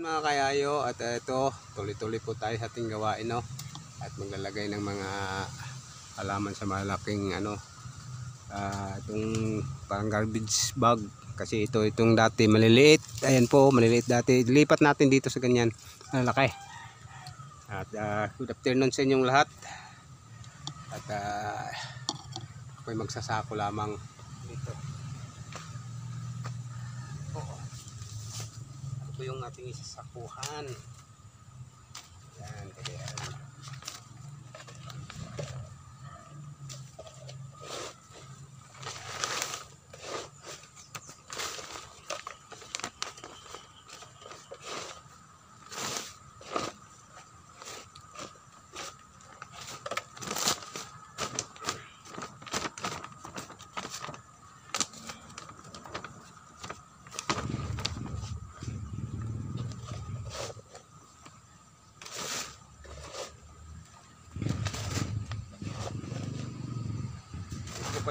mga kayayo, at ito tuloy-tuloy po tayo sa ating gawain, no? At maglalagay ng mga halaman sa malaking itong parang garbage bag, kasi itong dati maliliit. Ayan po, maliliit dati, lipat natin dito sa ganyan malaki. At good afternoon sa inyong lahat. At ako'y magsasako lamang dito. Ito yung ating isasakuhan. Yan, kaya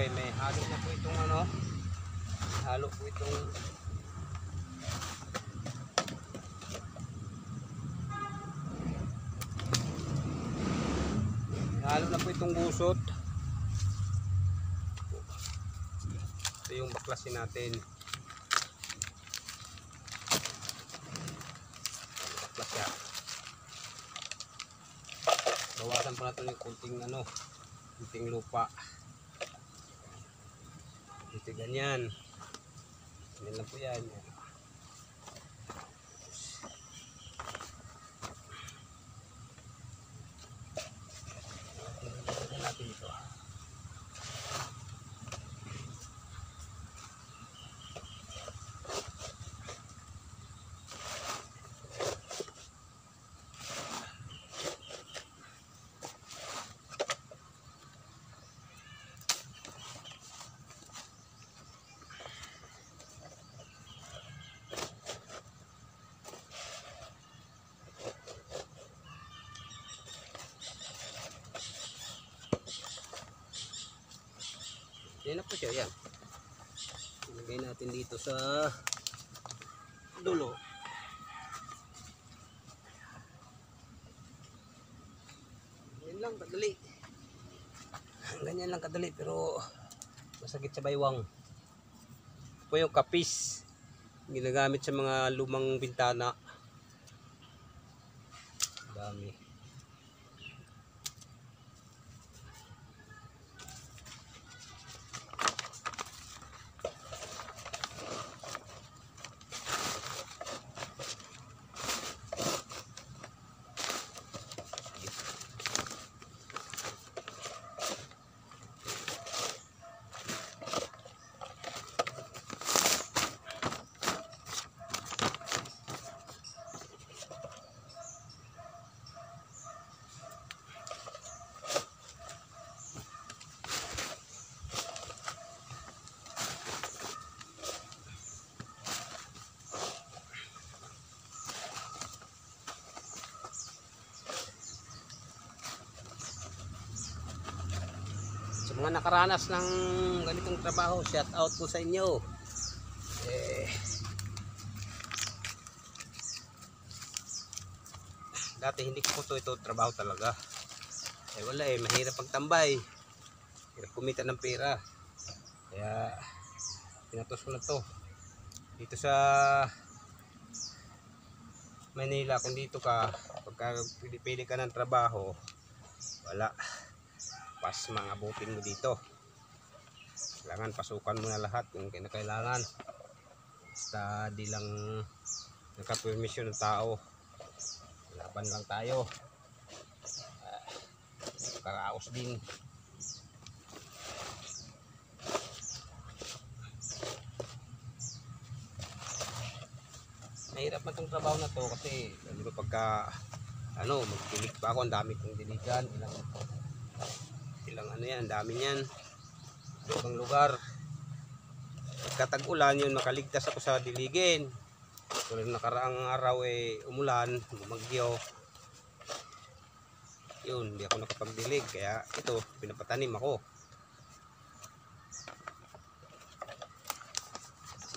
may halo na po itong halo po itong gusot. Ito yung baklasin natin. Baklas ya. Bawasan pa natin yung kunting lupa. Ito ganyan. Ganyan lang po yan. Ganyan natin ito. Yan na po siya, yan. Ilagay natin dito sa dulo. Ganyan lang kadali. Ganyan lang kadali, pero masakit sa baywang. Ito po yung kapis. Ginagamit sa mga lumang bintana. Dami. Mga nakaranas ng ganitong trabaho, shout out po sa inyo. Dati hindi ko po ito trabaho talaga. Wala mahirap pagtambay. Hirap kumita ng pera. Kaya pinatos ko na to. Dito sa Manila, kung dito ka, pagka pili ka ng trabaho, wala. Pas mga abutin mo dito. Kailangan pasukan mo na lahat kung kailangan. Basta di lang nakapermisyon ng tao. Laban lang tayo. Kakaos din. Mahirap man itong trabaho na to kasi pagka magdilig pa ako, ang dami kong diligan. Ilang yan, dami niyan. Ibang lugar. Pagkatag-ulan yun, makaligtas ako sa diligin. Kung nakaraang araw umulan, bumagyo. Yun, hindi ako nakapagdilig. Kaya ito, pinapatanim ako.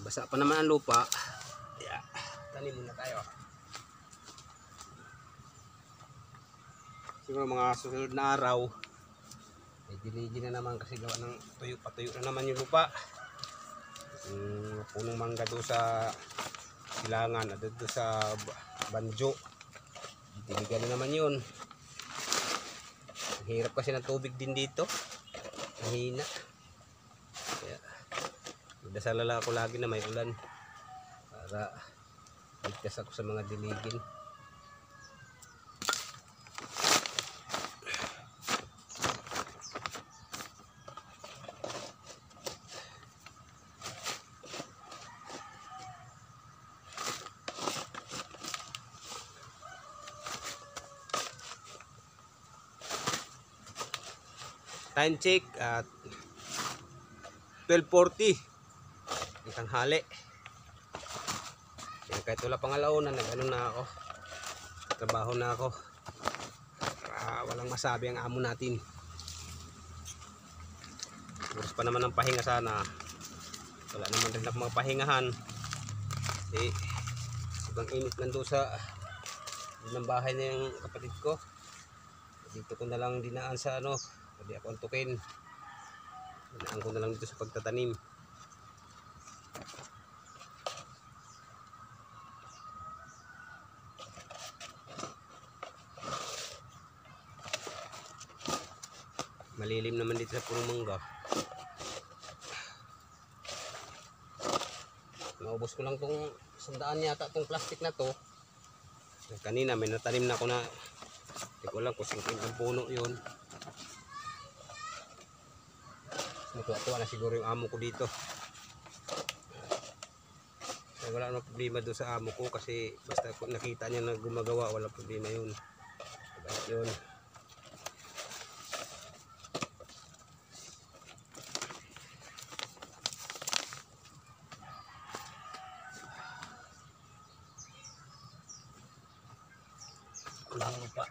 Basa pa naman ang lupa. Kaya, tanim muna tayo. siguro mga susunod na araw ay diligin na naman kasi gawa ng tuyo, patuyo na naman yung lupa. Punong mangga doon sa silangan at doon sa banjo, diligan na naman yun. Hirap kasi ng tubig din dito, mahina. Kaya dasal ako lagi na may ulan para ligtas ako sa mga diligin. Time check at 12:40 ng tanghali. Yan, kahit wala pang alauna, nag-ano na ako, trabaho na ako para walang masabi ang amo natin. Oras pa naman ng pahinga sana, wala naman rin ako magpahingahan. Ibang init nando sa ng bahay na yung kapatid ko. Dito ko na lang dinaan sa ano, hindi ako antukin. Dinaan ko na lang dito sa pagtatanim. Malilim naman dito sa purong mangga. Naubos ko lang tong 100 yata tong plastic na to. Kanina may natanim na ako na, hindi ko lang kung 50 ang puno yun. Natuwa na siguro yung amo ko dito. Kaya wala namang problema doon sa amo ko kasi basta nakita niya na gumagawa, wala problema yun. Bait yun. Walang lupa.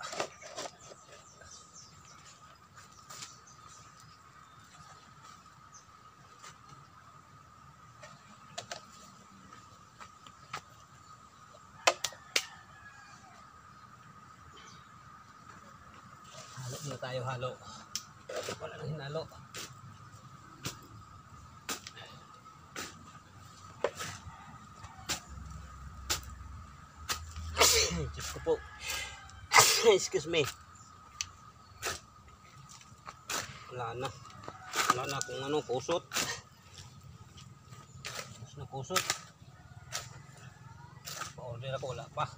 Halo na tayo, halo. Wala nang hinalo. Diyos ko po. Excuse me. Wala na. Wala na kung ano, kusot. Mas na kusot. Pa-order ako, wala pa.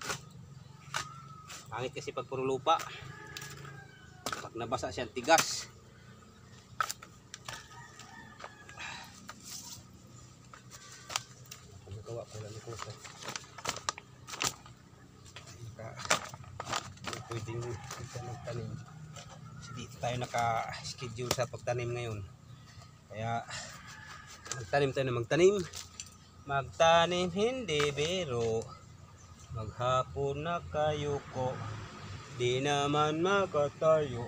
Pangit kasi pag puro lupa. Pag nabasa siya, tigas. Pagkakawa ko lang kusot. Pwedeng magtanim kasi dito tayo naka-schedule sa pagtanim ngayon, kaya magtanim tayo na magtanim hindi biro, maghapon na kayo ko, di naman makatayo,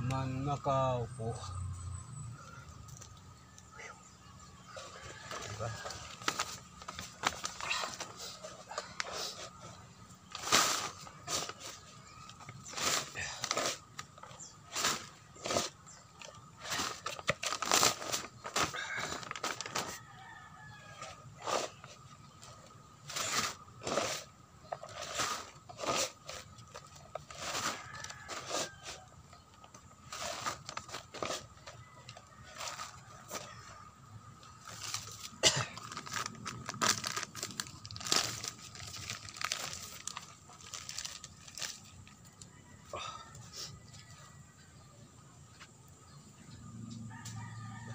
naman makaupo, diba?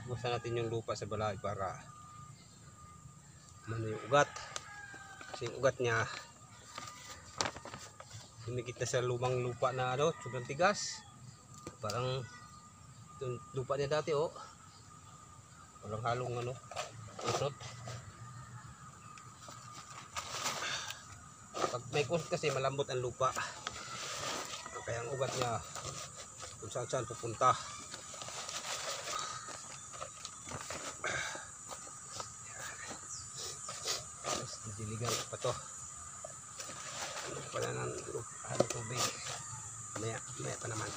Buksan natin yung lupa sa balay para ano yung ugat, kasi yung ugat niya humigit na sa lumang lupa na ano, sobrang tigas. Parang yung lupa niya dati, oh, walang halong ano, kusot. Pag may kusot kasi malambot ang lupa, kaya ang ugat niya kung saan saan pupunta. Diligan pa to. Ano pala ng tubig. Maya pa naman.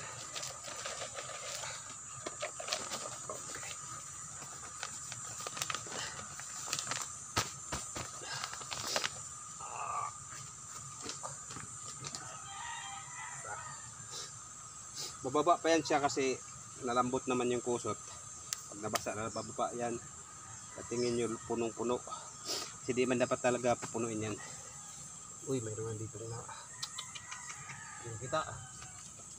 Bababa pa yan siya kasi nalambot naman yung kusot. Pag nabasa na bababa yan, patingin nyo punong-puno. Kasi di man dapat talaga pupunuin yan. Uy, mayroon dito na. Yung kita,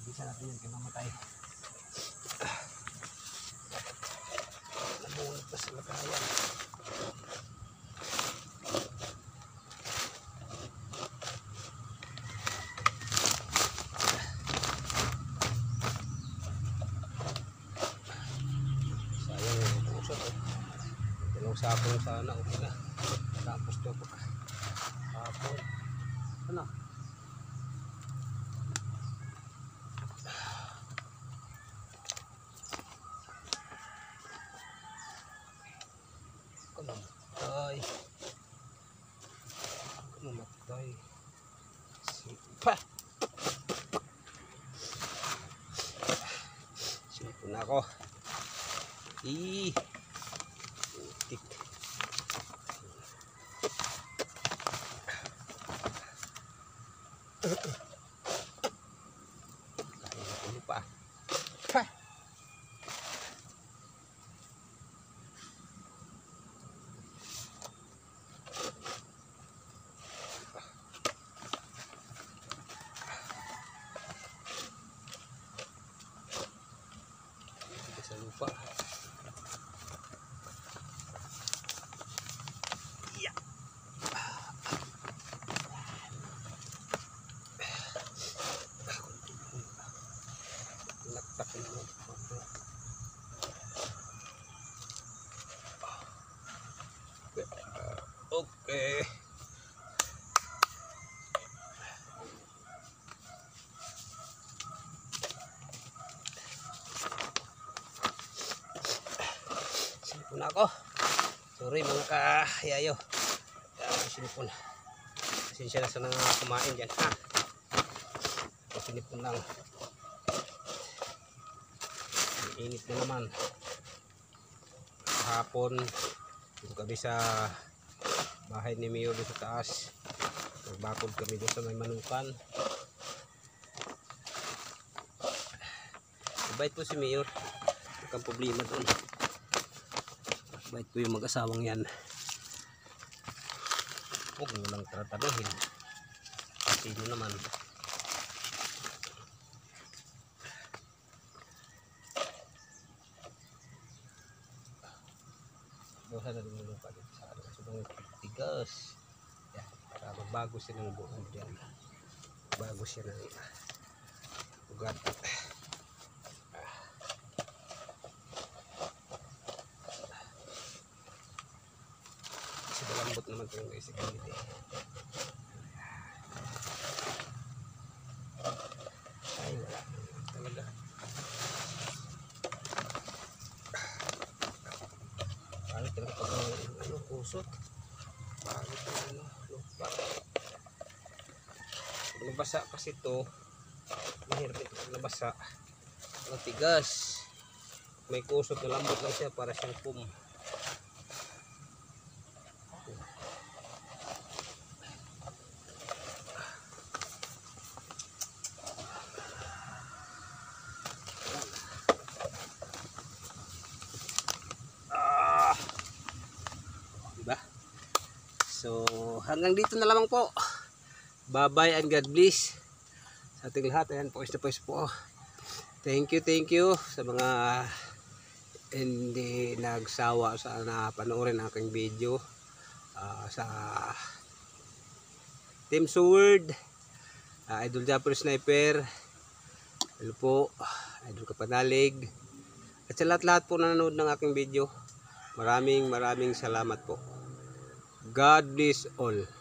bisa natin yan kamamatay. Nabuhat pa sa lagayan. Sapong sana okay na. Tapos to hapon. Ano? Kamamatay. Kamamatay. Sipa. Sipa na ako. Tik. Kaya lupa. Pa. Sa lupa. Okay. Sinipon ako. Sorry mga kayayo. Sinipon. Pasensya na sa nang kumain dyan ha. Sinipon lang. Init na naman. Hapon doon kami sa bahay ni Mio doon sa taas. Nagbakod kami doon sa may manukan. Mabait po si Mio. Huwag problema doon. Mabait po yung mag-asawang yan. Huwag mo lang trataduhin. Kasi yun naman. Buha na rin yung lupa dito sa ano. Sobrang tigas. Yan. Para magbago siya ng buwan dyan. Bago siya ng ugat. Kasi malambot naman ito yung isip dito. Ay wala. Talaga. Paano talaga pag kusot? Paano talaga lupa? Pag nabasa kasi ito, mahirap ito pag nabasa. Matigas. May kusot na lambot lang siya para siyang pum. So hanggang dito na lamang po. Bye bye and God bless sa ating lahat. Ayan po, po. Thank you sa mga hindi nagsawa sa panoorin aking video sa Team Sword, Idol Japper Sniper, hello po, Idol Kapanalig, at sa lahat-lahat po na nanood ng aking video. Maraming salamat po. God bless all.